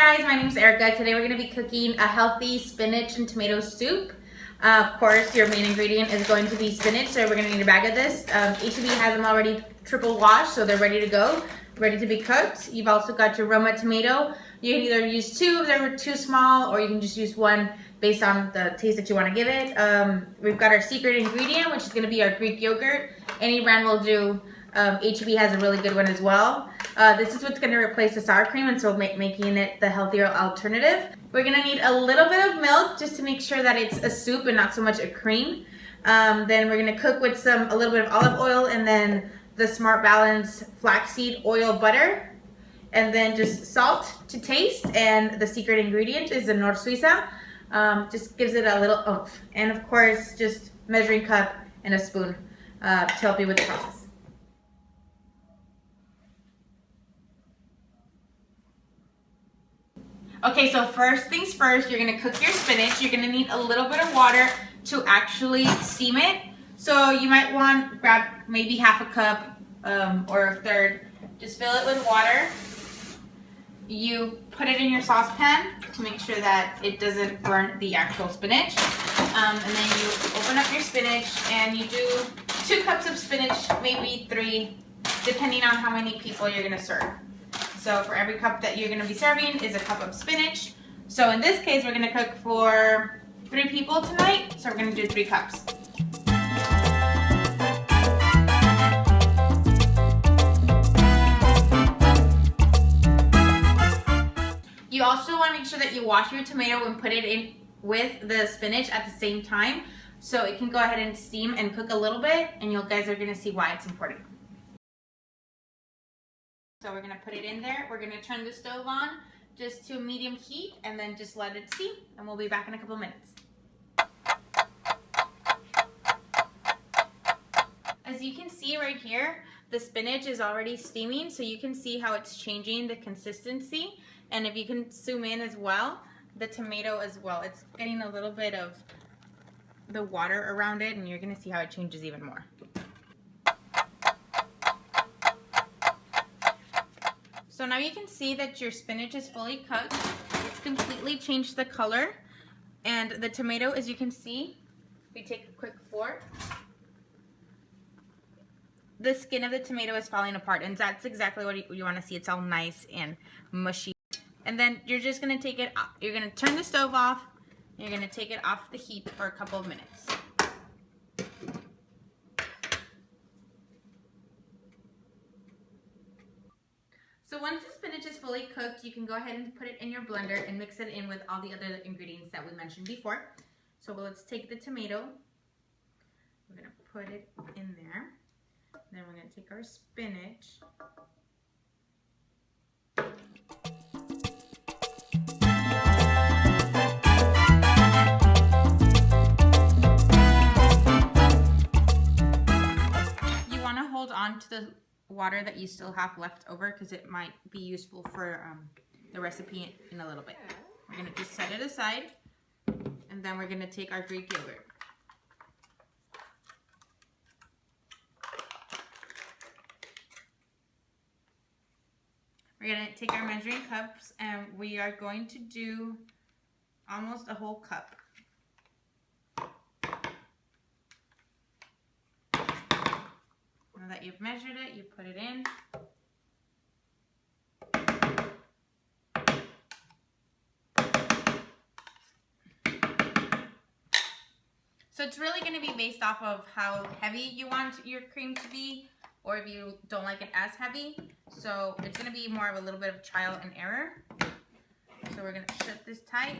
guys, my name is Erica. Today we're going to be cooking a healthy spinach and tomato soup. Of course, your main ingredient is going to be spinach, so we're going to need a bag of this. HEB has them already triple washed, so they're ready to go, ready to be cooked. You've also got your Roma tomato. You can either use two if they're too small, or you can just use one based on the taste that you want to give it. We've got our secret ingredient, which is going to be our Greek yogurt. Any brand will do. HEB has a really good one as well. This is what's going to replace the sour cream, and so making it the healthier alternative. We're going to need a little bit of milk just to make sure that it's a soup and not so much a cream. Then we're going to cook with a little bit of olive oil, and then the Smart Balance flaxseed oil butter, and then just salt to taste. And the secret ingredient is the Nor Suiza. Just gives it a little oomph. And of course, just measuring cup and a spoon to help you with the process. Okay, so first things first, you're gonna cook your spinach. You're gonna need a little bit of water to actually steam it. So you might want grab maybe half a cup or a third. Just fill it with water. You put it in your saucepan to make sure that it doesn't burn the actual spinach. And then you open up your spinach and you do 2 cups of spinach, maybe 3, depending on how many people you're gonna serve. So for every cup that you're going to be serving is a cup of spinach. So in this case, we're going to cook for 3 people tonight. So we're going to do 3 cups. You also want to make sure that you wash your tomato and put it in with the spinach at the same time, so it can go ahead and steam and cook a little bit, and you guys are going to see why it's important. So we're gonna put it in there. We're gonna turn the stove on just to medium heat and then just let it steam, and we'll be back in a couple minutes. As you can see right here, the spinach is already steaming, so you can see how it's changing the consistency. And if you can zoom in as well, the tomato as well, it's getting a little bit of the water around it, and you're gonna see how it changes even more. So now you can see that your spinach is fully cooked. It's completely changed the color. And the tomato, as you can see, we take a quick fork. The skin of the tomato is falling apart, and that's exactly what you want to see. It's all nice and mushy. And then you're just going to take it off. You're going to turn the stove off. You're going to take it off the heat for a couple of minutes. So once the spinach is fully cooked, you can go ahead and put it in your blender and mix it in with all the other ingredients that we mentioned before. So let's take the tomato. We're going to put it in there. Then we're going to take our spinach. You want to hold on to the water that you still have left over, because it might be useful for the recipe in a little bit. We're going to just set it aside, and then we're going to take our Greek yogurt. We're going to take our measuring cups, and we are going to do almost a whole cup. Now that you've measured it, you put it in. So it's really going to be based off of how heavy you want your cream to be, or if you don't like it as heavy. So it's going to be more of a little bit of trial and error. So we're going to shut this tight.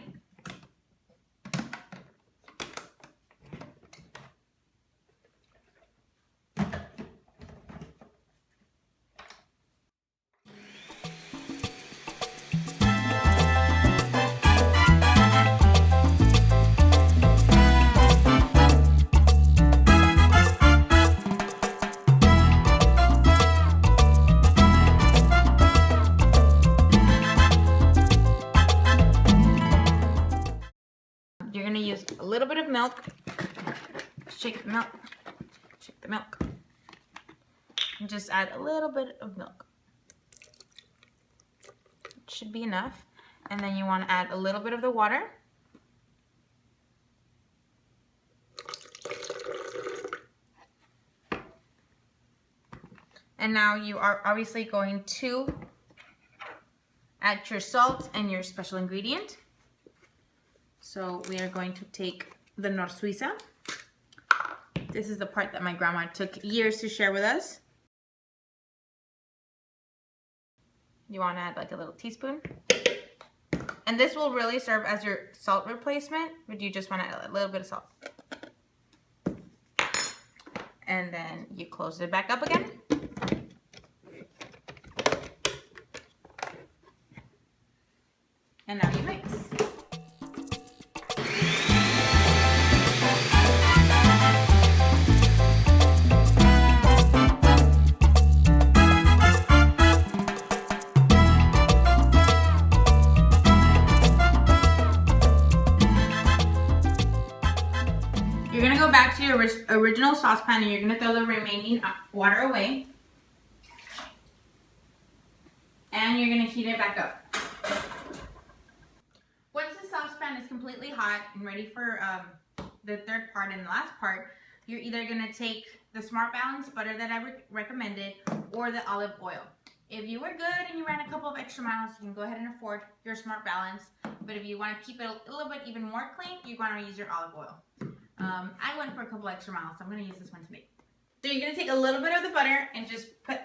You're going to use a little bit of milk. Shake the milk. Shake the milk. And just add a little bit of milk. It should be enough. And then you want to add a little bit of the water. And now you are obviously going to add your salt and your special ingredient. So we are going to take the Nor Suiza. This is the part that my grandma took years to share with us. You want to add like a little teaspoon. And this will really serve as your salt replacement, but you just want to add a little bit of salt. And then you close it back up again. And now you mix. You're gonna go back to your original saucepan and you're gonna throw the remaining water away. And you're gonna heat it back up. Once the saucepan is completely hot and ready for the third part and the last part, you're either gonna take the Smart Balance butter that I recommended or the olive oil. If you were good and you ran a couple of extra miles, you can go ahead and afford your Smart Balance. But if you want to keep it a little bit even more clean, you want to use your olive oil. I went for a couple extra miles, so I'm going to use this one today. So you're going to take a little bit of the butter and just put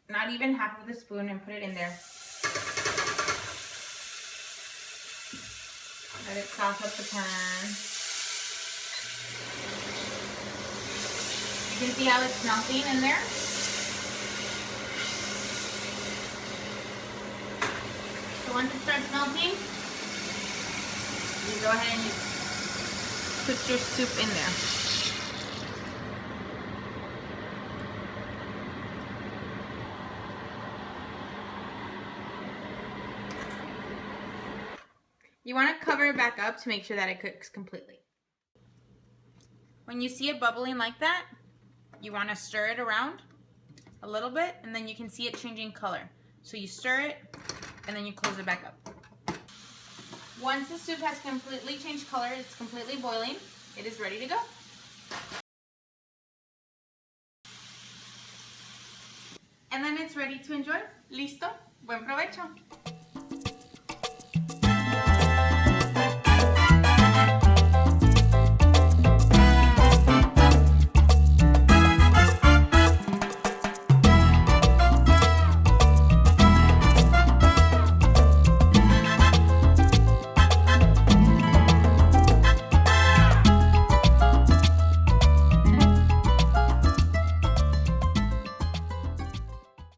not even half of the spoon and put it in there. Let it sauce up the pan. You can see how it's melting in there. So once it starts melting, you go ahead and you put your soup in there. You want to cover it back up to make sure that it cooks completely. When you see it bubbling like that, you want to stir it around a little bit, and then you can see it changing color. So you stir it, and then you close it back up. Once the soup has completely changed color, it's completely boiling, it is ready to go. And then it's ready to enjoy. Listo. Buen provecho.